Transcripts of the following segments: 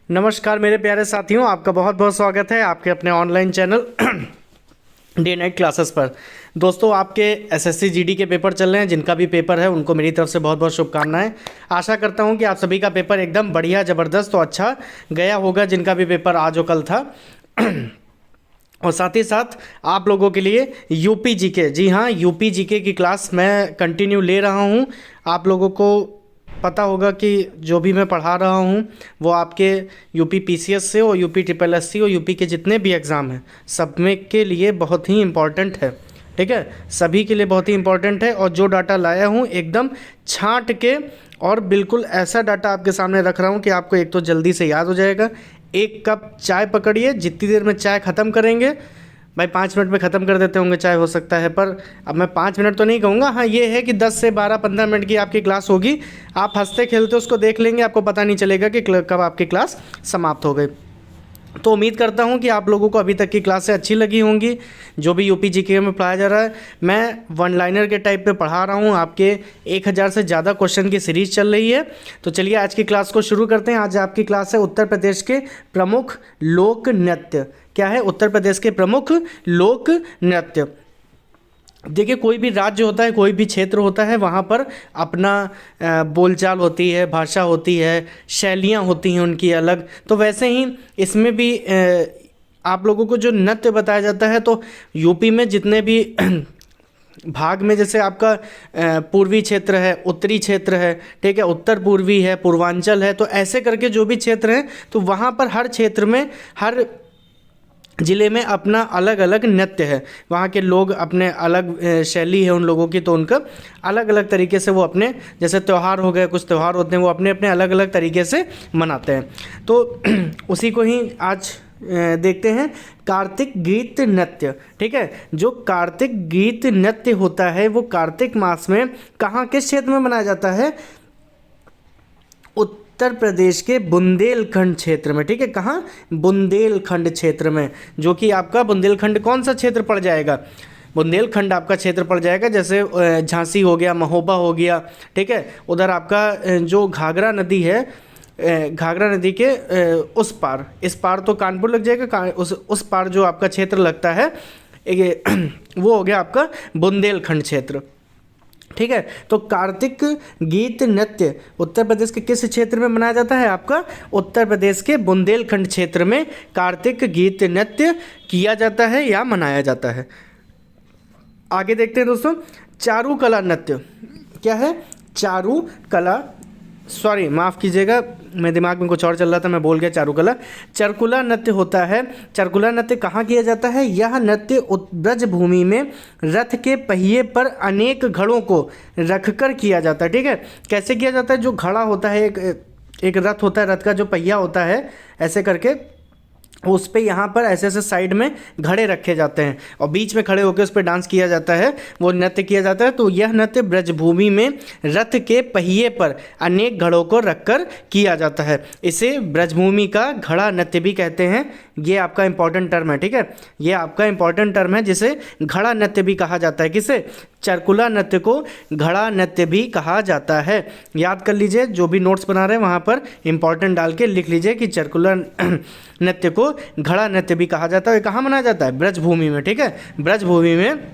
नमस्कार मेरे प्यारे साथियों, आपका बहुत बहुत स्वागत है आपके अपने online channel day night classes पर। दोस्तों, आपके एसएससी जीडी के पेपर चल रहे हैं। जिनका भी पेपर है उनको मेरी तरफ से बहुत बहुत शुभकामनाएं। आशा करता हूं कि आप सभी का पेपर एकदम बढ़िया, ज़बरदस्त और अच्छा गया होगा, जिनका भी पेपर आज और कल था। और साथ ही साथ आप लोगों के लिए यूपी जीके, जी हाँ, यूपी जीके की क्लास मैं कंटिन्यू ले रहा हूँ। आप लोगों को पता होगा कि जो भी मैं पढ़ा रहा हूँ वो आपके यूपी पीसीएस से और यूपी ट्रिपल एससी और यूपी के जितने भी एग्ज़ाम हैं सब में के लिए बहुत ही इम्पॉर्टेंट है। ठीक है, सभी के लिए बहुत ही इम्पॉर्टेंट है। और जो डाटा लाया हूँ एकदम छांट के और बिल्कुल ऐसा डाटा आपके सामने रख रहा हूँ कि आपको एक तो जल्दी से याद हो जाएगा। एक कप चाय पकड़िए, जितनी देर में चाय ख़त्म करेंगे, भाई 5 मिनट में ख़त्म कर देते होंगे चाय, हो सकता है, पर अब मैं 5 मिनट तो नहीं कहूँगा। हाँ, ये है कि 10 से 12-15 मिनट की आपकी क्लास होगी। आप हंसते खेलते उसको देख लेंगे, आपको पता नहीं चलेगा कि कब आपकी क्लास समाप्त हो गई। तो उम्मीद करता हूँ कि आप लोगों को अभी तक की क्लासें अच्छी लगी होंगी। जो भी यूपी जीके में पढ़ाया जा रहा है, मैं वन लाइनर के टाइप पे पढ़ा रहा हूँ। आपके 1000 से ज़्यादा क्वेश्चन की सीरीज चल रही है। तो चलिए आज की क्लास को शुरू करते हैं। आज आपकी क्लास है उत्तर प्रदेश के प्रमुख लोक नृत्य। क्या है? उत्तर प्रदेश के प्रमुख लोक नृत्य। देखिए, कोई भी राज्य होता है, कोई भी क्षेत्र होता है, वहाँ पर अपना बोलचाल होती है, भाषा होती है, शैलियाँ होती हैं उनकी अलग। तो वैसे ही इसमें भी आप लोगों को जो नृत्य बताया जाता है, तो यूपी में जितने भी भाग में, जैसे आपका पूर्वी क्षेत्र है, उत्तरी क्षेत्र है, ठीक है, उत्तर पूर्वी है, पूर्वांचल है, तो ऐसे करके जो भी क्षेत्र हैं, तो वहाँ पर हर क्षेत्र में, हर ज़िले में अपना अलग अलग नृत्य है। वहाँ के लोग अपने अलग शैली है उन लोगों की, तो उनका अलग अलग तरीके से वो अपने, जैसे त्यौहार हो गए, कुछ त्यौहार होते हैं वो अपने अपने अलग अलग तरीके से मनाते हैं। तो उसी को ही आज देखते हैं, कार्तिक गीत नृत्य। ठीक है, जो कार्तिक गीत नृत्य होता है वो कार्तिक मास में कहाँ, किस क्षेत्र में मनाया जाता है? उत्तर प्रदेश के बुंदेलखंड क्षेत्र में। ठीक है, कहाँ? बुंदेलखंड क्षेत्र में। जो कि आपका बुंदेलखंड कौन सा क्षेत्र पड़ जाएगा? बुंदेलखंड आपका क्षेत्र पड़ जाएगा, जैसे झांसी हो गया, महोबा हो गया, ठीक है, उधर आपका जो घाघरा नदी है, घाघरा नदी के उस पार, इस पार तो कानपुर लग जाएगा, उस पार जो आपका क्षेत्र लगता है वो हो गया आपका बुंदेलखंड क्षेत्र। ठीक है, तो कार्तिक गीत नृत्य उत्तर प्रदेश के किस क्षेत्र में मनाया जाता है? आपका उत्तर प्रदेश के बुंदेलखंड क्षेत्र में कार्तिक गीत नृत्य किया जाता है या मनाया जाता है। आगे देखते हैं दोस्तों, चारुकला नृत्य। क्या है? चारुकला, सॉरी माफ़ कीजिएगा, मेरे दिमाग में कुछ और चल रहा था, मैं बोल गया चारुकला। चरकुला नृत्य होता है। चरकुला नृत्य कहाँ किया जाता है? यह नृत्य ब्रज भूमि में रथ के पहिए पर अनेक घड़ों को रखकर किया जाता है। ठीक है, कैसे किया जाता है? जो घड़ा होता है, एक रथ होता है, रथ का जो पहिया होता है, ऐसे करके उस पे यहाँ पर ऐसे ऐसे साइड में घड़े रखे जाते हैं और बीच में खड़े होकर उस पर डांस किया जाता है, वो नृत्य किया जाता है। तो यह नृत्य ब्रजभूमि में रथ के पहिए पर अनेक घड़ों को रखकर किया जाता है। इसे ब्रजभूमि का घड़ा नृत्य भी कहते हैं। ये आपका इंपॉर्टेंट टर्म है। ठीक है, ये आपका इंपॉर्टेंट टर्म है, जिसे घड़ा नृत्य भी कहा जाता है। किसे? चरकुला नृत्य को घड़ा नृत्य भी कहा जाता है। याद कर लीजिए, जो भी नोट्स बना रहे हैं वहाँ पर इंपॉर्टेंट डाल के लिख लीजिए कि चरकुला नृत्य को घड़ा नृत्य भी कहा जाता है। कहाँ मनाया जाता है? ब्रजभूमि में। ठीक है, ब्रजभूमि में,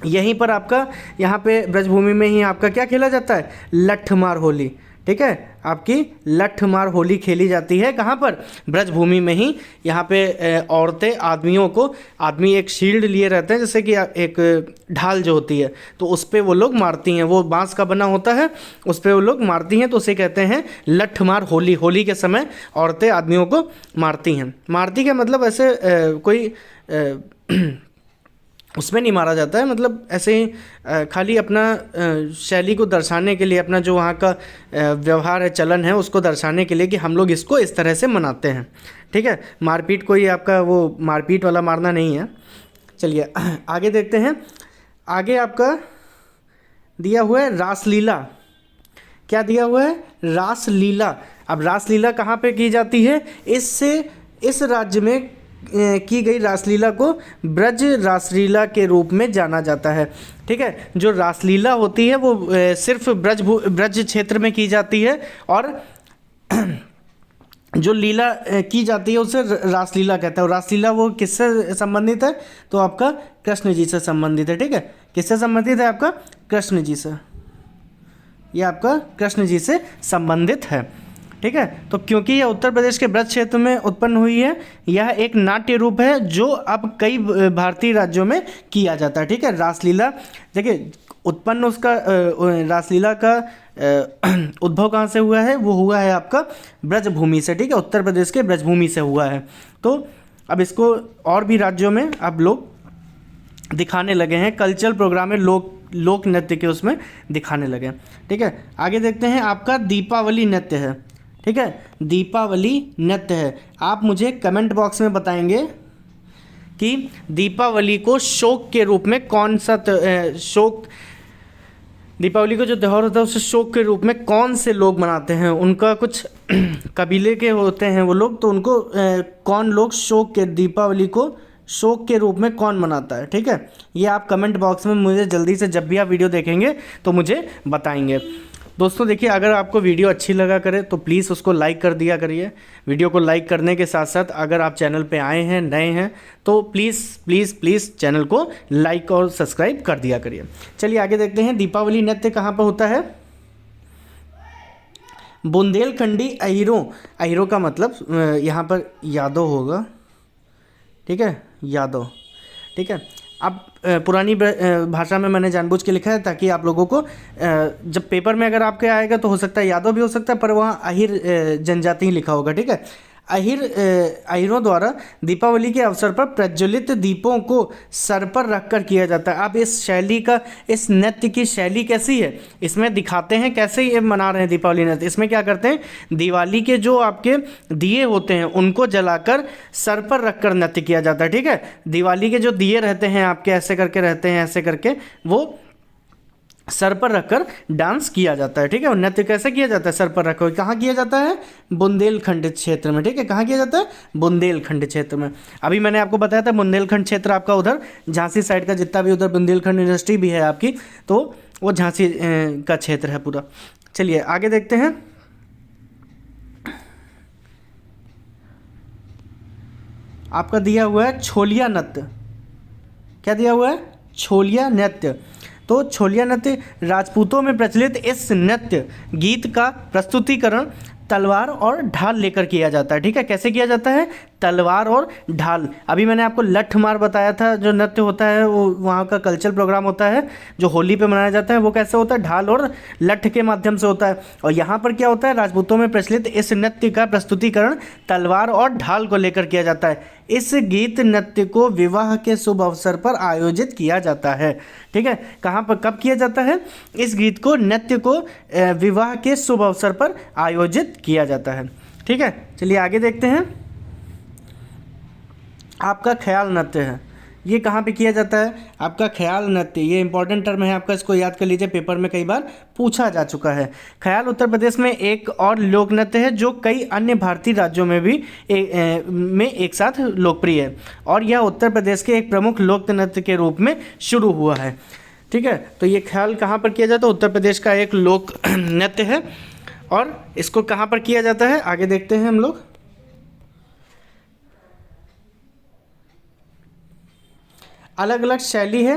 यहीं पर आपका, यहाँ पे ब्रजभूमि में ही आपका क्या खेला जाता है? लठमार होली। ठीक है, आपकी लठमार होली खेली जाती है। कहाँ पर? ब्रजभूमि में ही। यहाँ पे औरतें आदमियों को, आदमी एक शील्ड लिए रहते हैं, जैसे कि एक ढाल जो होती है, तो उस पर वो लोग मारती हैं। वो बांस का बना होता है, उस पर वो लोग मारती हैं, तो उसे कहते हैं लठमार होली। होली के समय औरतें आदमियों को मारती हैं। मारती का मतलब ऐसे कोई उसमें नहीं मारा जाता है, मतलब ऐसे ही खाली अपना शैली को दर्शाने के लिए, अपना जो वहाँ का व्यवहार है, चलन है, उसको दर्शाने के लिए कि हम लोग इसको इस तरह से मनाते हैं। ठीक है, मारपीट कोई आपका वो मारपीट वाला मारना नहीं है। चलिए आगे देखते हैं। आगे आपका दिया हुआ है रासलीला। क्या दिया हुआ है? रासलीला। अब रासलीला कहाँ पे की जाती है? इस राज्य में की गई रासलीला को ब्रज रासलीला के रूप में जाना जाता है। ठीक है, जो रासलीला होती है वो सिर्फ ब्रज क्षेत्र में की जाती है, और जो लीला की जाती है उसे रासलीला कहते हैं। और रासलीला वो किससे संबंधित है? तो आपका कृष्ण जी से संबंधित है। ठीक है, किससे संबंधित है? आपका कृष्ण जी से, ये आपका कृष्ण जी से संबंधित है। ठीक है, तो क्योंकि यह उत्तर प्रदेश के ब्रज क्षेत्र में उत्पन्न हुई है, यह एक नाट्य रूप है जो अब कई भारतीय राज्यों में किया जाता है। ठीक है, रासलीला देखिए उत्पन्न उसका रासलीला का उद्भव कहाँ से हुआ है? वो हुआ है आपका ब्रजभूमि से। ठीक है, उत्तर प्रदेश के ब्रजभूमि से हुआ है। तो अब इसको और भी राज्यों में अब लोग दिखाने लगे हैं, कल्चरल प्रोग्राम में लोक नृत्य के उसमें दिखाने लगे हैं। ठीक है, आगे देखते हैं, आपका दीपावली नृत्य है। ठीक है, दीपावली नृत्य है। आप मुझे कमेंट बॉक्स में बताएंगे कि दीपावली को शोक के रूप में कौन सा दीपावली को जो त्यौहार होता है उसे शोक के रूप में कौन से लोग मनाते हैं? उनका कुछ कबीले के होते हैं वो लोग, तो उनको कौन लोग दीपावली को शोक के रूप में कौन मनाता है? ठीक है, ये आप कमेंट बॉक्स में मुझे जल्दी से, जब भी आप वीडियो देखेंगे तो मुझे बताएंगे। दोस्तों देखिए, अगर आपको वीडियो अच्छी लगा करे तो प्लीज़ उसको लाइक कर दिया करिए। वीडियो को लाइक करने के साथ साथ अगर आप चैनल पे आए हैं, नए हैं, तो प्लीज़ प्लीज़ प्लीज़ चैनल को लाइक और सब्सक्राइब कर दिया करिए। चलिए आगे देखते हैं, दीपावली नृत्य कहाँ पर होता है? बुंदेलखंडी अहिरों का मतलब यहाँ पर यादव होगा। ठीक है, यादव। ठीक है, अब पुरानी भाषा में मैंने जानबूझ के लिखा है ताकि आप लोगों को जब पेपर में अगर आपके आएगा तो हो सकता है यादव भी हो सकता है, पर वहाँ अहिर जनजाति ही लिखा होगा। ठीक है, अहिरों द्वारा दीपावली के अवसर पर प्रज्वलित दीपों को सर पर रखकर किया जाता है। अब इस नृत्य की शैली कैसी है, इसमें दिखाते हैं कैसे ये मना रहे हैं दीपावली नृत्य। इसमें क्या करते हैं, दिवाली के जो आपके दिए होते हैं उनको जलाकर सर पर रखकर नृत्य किया जाता है। ठीक है, दिवाली के जो दिए रहते हैं आपके, ऐसे करके रहते हैं, ऐसे करके वो सर पर रखकर डांस किया जाता है। ठीक है, और नृत्य कैसे किया जाता है? सर पर रखकर। कहाँ किया जाता है? बुंदेलखंड क्षेत्र में। ठीक है, कहाँ किया जाता है? बुंदेलखंड क्षेत्र में। अभी मैंने आपको बताया था बुंदेलखंड क्षेत्र आपका उधर झांसी साइड का जितना भी उधर बुंदेलखंड यूनिवर्सिटी भी है आपकी, तो वो झांसी का क्षेत्र है पूरा। चलिए आगे देखते हैं, आपका दिया हुआ है छोलिया नृत्य। क्या दिया हुआ है? छोलिया नृत्य। तो छोलिया नृत्य राजपूतों में प्रचलित इस नृत्य गीत का प्रस्तुतिकरण तलवार और ढाल लेकर किया जाता है। ठीक है, कैसे किया जाता है? तलवार और ढाल। अभी मैंने आपको लठ मार बताया था, जो नृत्य होता है वो वहाँ का कल्चरल प्रोग्राम होता है जो होली पे मनाया जाता है, वो कैसे होता है? ढाल और लठ के माध्यम से होता है। और यहाँ पर क्या होता है? राजपूतों में प्रचलित इस नृत्य का प्रस्तुतिकरण तलवार और ढाल को लेकर किया जाता है। इस गीत नृत्य को विवाह के शुभ अवसर पर आयोजित किया जाता है। ठीक है, कहाँ पर कब किया जाता है? इस गीत को, नृत्य को विवाह के शुभ अवसर पर आयोजित किया जाता है। ठीक है, चलिए आगे देखते हैं, आपका ख्याल नृत्य है। ये कहाँ पे किया जाता है? आपका ख्याल नृत्य, ये इंपॉर्टेंट टर्म है आपका, इसको याद कर लीजिए, पेपर में कई बार पूछा जा चुका है। ख्याल उत्तर प्रदेश में एक और लोक नृत्य है जो कई अन्य भारतीय राज्यों में भी एक साथ लोकप्रिय है, और यह उत्तर प्रदेश के एक प्रमुख लोक नृत्य के रूप में शुरू हुआ है। ठीक है, तो ये ख्याल कहाँ पर किया जाता है? उत्तर प्रदेश का एक लोक नृत्य है, और इसको कहाँ पर किया जाता है? आगे देखते हैं हम लोग। अलग अलग शैली है,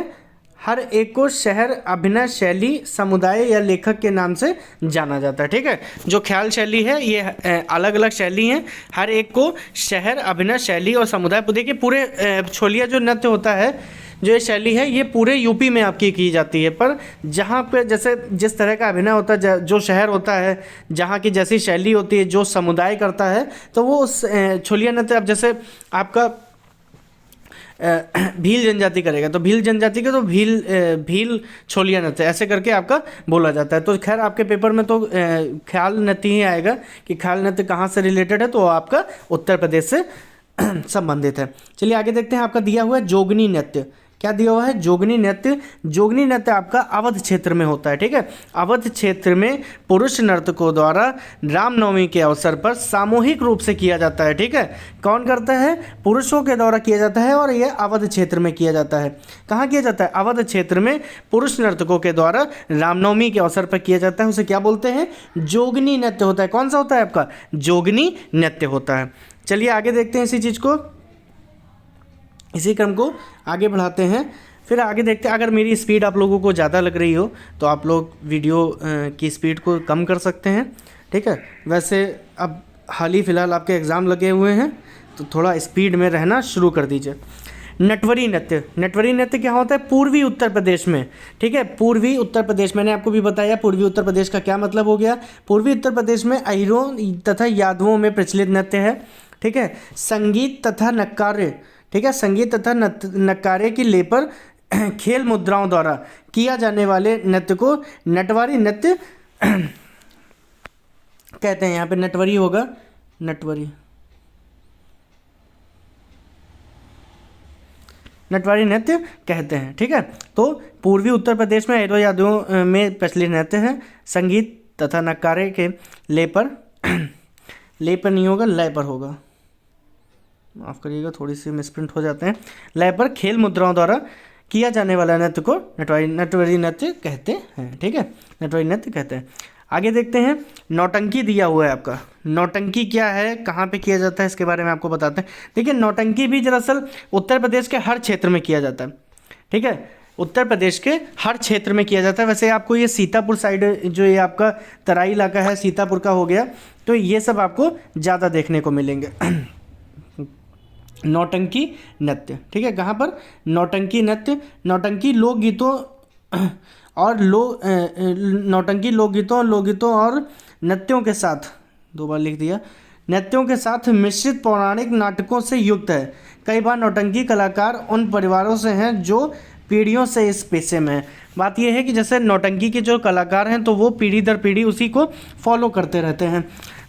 हर एक को शहर, अभिनय शैली, समुदाय या लेखक के नाम से जाना जाता है। ठीक है, जो ख्याल शैली है ये अलग अलग शैली हैं, हर एक को शहर, अभिनय शैली और समुदाय। देखिए पूरे छोलिया जो नृत्य होता है, जो ये शैली है, ये पूरे यूपी में आपकी की जाती है, पर जहाँ पे जैसे जिस तरह का अभिनय होता है, जो शहर होता है, जहाँ की जैसी शैली होती है, जो समुदाय करता है, तो वो उस छोलिया नृत्य, अब जैसे आपका भील जनजाति करेगा तो भील जनजाति का तो भील छोलिया नृत्य, ऐसे करके आपका बोला जाता है। तो खैर आपके पेपर में तो ख्याल नृत्य ही आएगा कि ख्याल नृत्य कहाँ से रिलेटेड है, तो आपका उत्तर प्रदेश से संबंधित है। चलिए आगे देखते हैं, आपका दिया हुआ है जोगनी नृत्य। क्या दिया हुआ है, जोगनी नृत्य। जोगनी नृत्य आपका अवध क्षेत्र में होता है, ठीक है। अवध क्षेत्र में पुरुष नर्तकों द्वारा रामनवमी के अवसर पर सामूहिक रूप से किया जाता है, ठीक है। कौन करता है, पुरुषों के द्वारा किया जाता है, और यह अवध क्षेत्र में किया जाता है। कहाँ किया जाता है, अवध क्षेत्र में पुरुष नर्तकों के द्वारा रामनवमी के अवसर पर किया जाता है। उसे क्या बोलते हैं, जोगनी नृत्य होता है। कौन सा होता है आपका, जोगनी नृत्य होता है। चलिए आगे देखते हैं इसी चीज़ को, इसी क्रम को आगे बढ़ाते हैं। फिर आगे देखते हैं, अगर मेरी स्पीड आप लोगों को ज़्यादा लग रही हो तो आप लोग वीडियो की स्पीड को कम कर सकते हैं, ठीक है। वैसे अब हाल ही फ़िलहाल आपके एग्ज़ाम लगे हुए हैं तो थोड़ा स्पीड में रहना शुरू कर दीजिए। नटवरी नृत्य, नटवरी नृत्य क्या होता है, पूर्वी उत्तर प्रदेश में, ठीक है। पूर्वी उत्तर प्रदेश, मैंने आपको भी बताया पूर्वी उत्तर प्रदेश का क्या मतलब हो गया। पूर्वी उत्तर प्रदेश में अहीरों तथा यादवों में प्रचलित नृत्य है, ठीक है। संगीत तथा नक्कारे, ठीक है, संगीत तथा नक्कारे की लेपर खेल मुद्राओं द्वारा किया जाने वाले नृत्य को नटवारी नृत्य कहते हैं। यहाँ पे नटवरी होगा, नटवरी, नटवारी नृत्य कहते हैं, ठीक है। तो पूर्वी उत्तर प्रदेश में अहीरों यादवों में प्रचलित नृत्य है। संगीत तथा नक्कारे के लय पर लय पर नहीं होगा, लय पर होगा, माफ़ करिएगा थोड़ी सी मिसप्रिंट हो जाते हैं। लय पर खेल मुद्राओं द्वारा किया जाने वाला नृत्य को नटवरी नृत्य कहते हैं, ठीक है, नटवरी नृत्य कहते हैं। आगे देखते हैं, नौटंकी दिया हुआ है आपका। नौटंकी क्या है, कहाँ पे किया जाता है, इसके बारे में आपको बताते हैं। देखिए नौटंकी भी दरअसल उत्तर प्रदेश के हर क्षेत्र में किया जाता है, ठीक है, उत्तर प्रदेश के हर क्षेत्र में किया जाता है। वैसे आपको ये सीतापुर साइड, जो ये आपका तराई इलाका है सीतापुर का हो गया, तो ये सब आपको ज़्यादा देखने को मिलेंगे। नौटंकी नृत्य, ठीक है, कहाँ पर, नौटंकी नृत्य। नौटंकी लोकगीतों और नौटंकी लोकगीतों और नृत्यों के साथ, दो बार लिख दिया, नृत्यों के साथ मिश्रित पौराणिक नाटकों से युक्त है। कई बार नौटंकी कलाकार उन परिवारों से हैं जो पीढ़ियों से इस पेशे में हैं। बात यह है कि जैसे नौटंकी के जो कलाकार हैं तो वो पीढ़ी दर पीढ़ी उसी को फॉलो करते रहते हैं।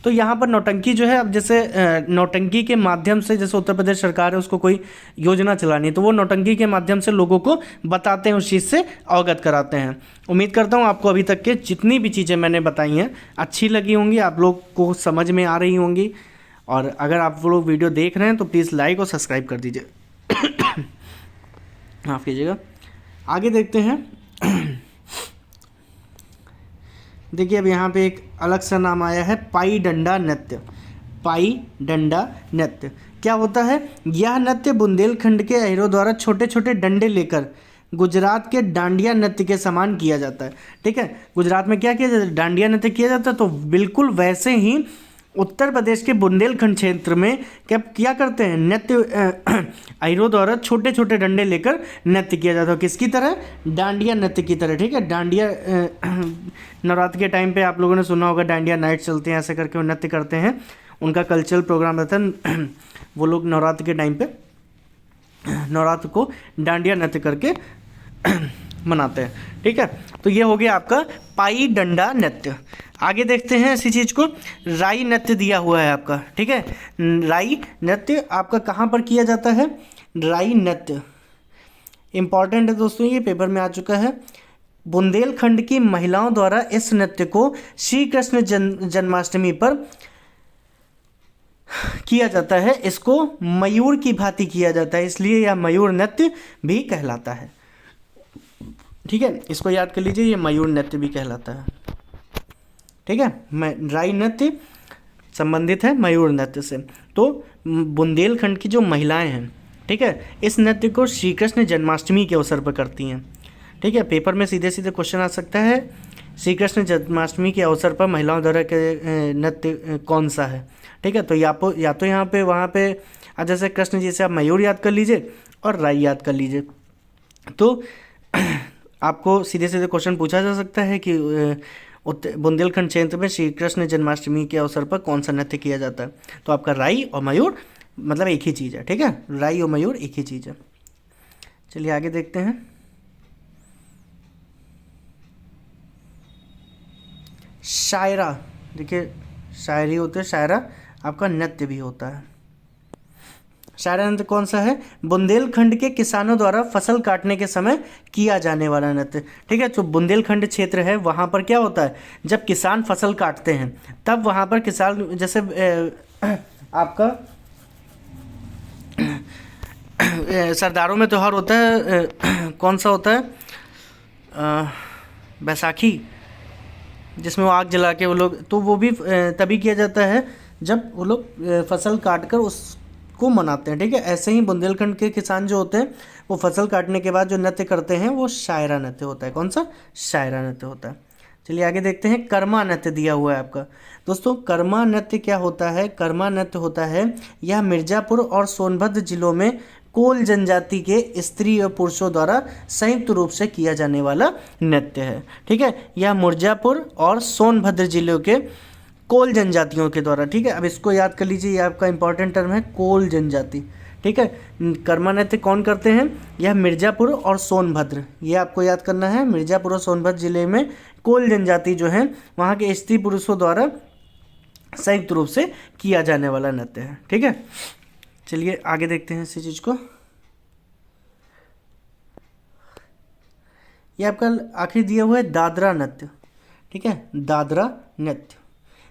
तो यहाँ पर नौटंकी जो है, अब जैसे नौटंकी के माध्यम से, जैसे उत्तर प्रदेश सरकार है उसको कोई योजना चलानी है तो वो नौटंकी के माध्यम से लोगों को बताते हैं, उस चीज़ से अवगत कराते हैं। उम्मीद करता हूँ आपको अभी तक के जितनी भी चीज़ें मैंने बताई हैं अच्छी लगी होंगी, आप लोग को समझ में आ रही होंगी। और अगर आप लोग वीडियो देख रहे हैं तो प्लीज़ लाइक और सब्सक्राइब कर दीजिए। माफ़ कीजिएगा। आगे देखते हैं। देखिए अब यहाँ पे एक अलग सा नाम आया है, पाई डंडा नृत्य। पाई डंडा नृत्य क्या होता है, यह नृत्य बुंदेलखंड के अहीरों द्वारा छोटे छोटे डंडे लेकर गुजरात के डांडिया नृत्य के समान किया जाता है, ठीक है। गुजरात में क्या किया जाता है, डांडिया नृत्य किया जाता है, तो बिल्कुल वैसे ही उत्तर प्रदेश के बुंदेलखंड क्षेत्र में क्या करते हैं, नृत्य अहीरों द्वारा छोटे छोटे डंडे लेकर नृत्य किया जाता है। किसकी तरह, डांडिया नृत्य की तरह, ठीक है। डांडिया नवरात्र के टाइम पे आप लोगों ने सुना होगा, डांडिया नाइट चलते हैं, ऐसे करके वो नृत्य करते हैं, उनका कल्चरल प्रोग्राम रहता है। वो लोग नवरात्र के टाइम पे नवरात्र को डांडिया नृत्य करके मनाते हैं, ठीक है। तो ये हो गया आपका पाई डंडा नृत्य। आगे देखते हैं इसी चीज़ को, राई नृत्य दिया हुआ है आपका, ठीक है। राई नृत्य आपका कहाँ पर किया जाता है, राई नृत्य इम्पॉर्टेंट है दोस्तों, ये पेपर में आ चुका है। बुंदेलखंड की महिलाओं द्वारा इस नृत्य को श्री कृष्ण जन्माष्टमी पर किया जाता है। इसको मयूर की भांति किया जाता है, इसलिए यह मयूर नृत्य भी कहलाता है, ठीक है। इसको याद कर लीजिए, ये मयूर नृत्य भी कहलाता है, ठीक है। राई नृत्य संबंधित है मयूर नृत्य से। तो बुंदेलखंड की जो महिलाएं हैं, ठीक है, इस नृत्य को श्री कृष्ण जन्माष्टमी के अवसर पर करती हैं, ठीक है। पेपर में सीधे सीधे क्वेश्चन आ सकता है, श्री कृष्ण जन्माष्टमी के अवसर पर महिलाओं द्वारा के नृत्य कौन सा है, ठीक है। तो या तो यहाँ पे वहाँ पे जैसे कृष्ण जी से आप मयूर याद कर लीजिए और राई याद कर लीजिए, तो आपको सीधे सीधे क्वेश्चन पूछा जा सकता है कि बुंदेलखंड क्षेत्र में श्री कृष्ण जन्माष्टमी के अवसर पर कौन सा नृत्य किया जाता है। तो आपका राई और मयूर मतलब एक ही चीज़ है, ठीक है, राई और मयूर एक ही चीज़ है। चलिए आगे देखते हैं। शायरा, देखिए शायरी होते है, शायरा आपका नृत्य भी होता है। शायरा नृत्य कौन सा है? बुंदेलखंड के किसानों द्वारा फसल काटने के समय किया जाने वाला नृत्य। ठीक है, जो बुंदेलखंड क्षेत्र है वहाँ पर क्या होता है, जब किसान फसल काटते हैं तब वहाँ पर किसान, जैसे आपका सरदारों में त्यौहार होता है, कौन सा होता है, बैसाखी, जिसमें वो आग जला के वो लोग, तो वो भी तभी किया जाता है जब वो लोग फसल काट कर उसको मनाते हैं। ठीक है, ऐसे ही बुंदेलखंड के किसान जो होते हैं वो फसल काटने के बाद जो नृत्य करते हैं वो शायरा नृत्य होता है। कौन सा? शायरा नृत्य होता है। चलिए आगे देखते हैं। कर्मा नृत्य दिया हुआ है आपका। दोस्तों कर्मा नृत्य क्या होता है? कर्मा नृत्य होता है, यह मिर्ज़ापुर और सोनभद्र जिलों में कोल जनजाति के स्त्री और पुरुषों द्वारा संयुक्त रूप से किया जाने वाला नृत्य है। ठीक है, यह मिर्ज़ापुर और सोनभद्र जिलों के कोल जनजातियों के द्वारा। ठीक है, अब इसको याद कर लीजिए, ये आपका इंपॉर्टेंट टर्म है, कोल जनजाति। ठीक है, कर्मा नृत्य कौन करते हैं? यह मिर्ज़ापुर और सोनभद्र, ये आपको याद करना है। मिर्ज़ापुर और सोनभद्र जिले में कोल जनजाति जो है वहाँ के स्त्री पुरुषों द्वारा संयुक्त रूप से किया जाने वाला नृत्य है। ठीक है, चलिए आगे देखते हैं इसी चीज़ को। ये आपका आखिर दिया हुआ है दादरा नृत्य। ठीक है, दादरा नृत्य।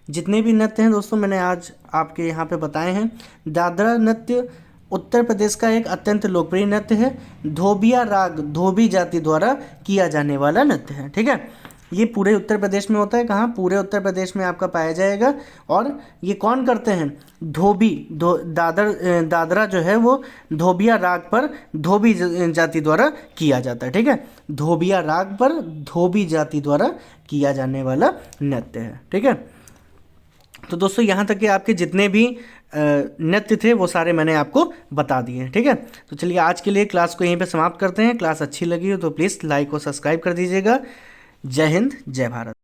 जितने भी नृत्य हैं दोस्तों मैंने आज आपके यहाँ पे बताए हैं। दादरा नृत्य उत्तर प्रदेश का एक अत्यंत लोकप्रिय नृत्य है। धोबिया राग धोबी जाति द्वारा किया जाने वाला नृत्य है। ठीक है, ये पूरे उत्तर प्रदेश में होता है। कहाँ? पूरे उत्तर प्रदेश में आपका पाया जाएगा। और ये कौन करते हैं? दादरा जो है वो धोबिया राग पर धोबी जाति द्वारा किया जाता है। ठीक है, धोबिया राग पर धोबी जाति द्वारा किया जाने वाला नृत्य है। ठीक है, तो दोस्तों यहाँ तक कि आपके जितने भी नृत्य थे वो सारे मैंने आपको बता दिए। ठीक है, तो चलिए आज के लिए क्लास को यहीं पे समाप्त करते हैं। क्लास अच्छी लगी हो तो प्लीज़ लाइक और सब्सक्राइब कर दीजिएगा। जय हिंद, जय भारत।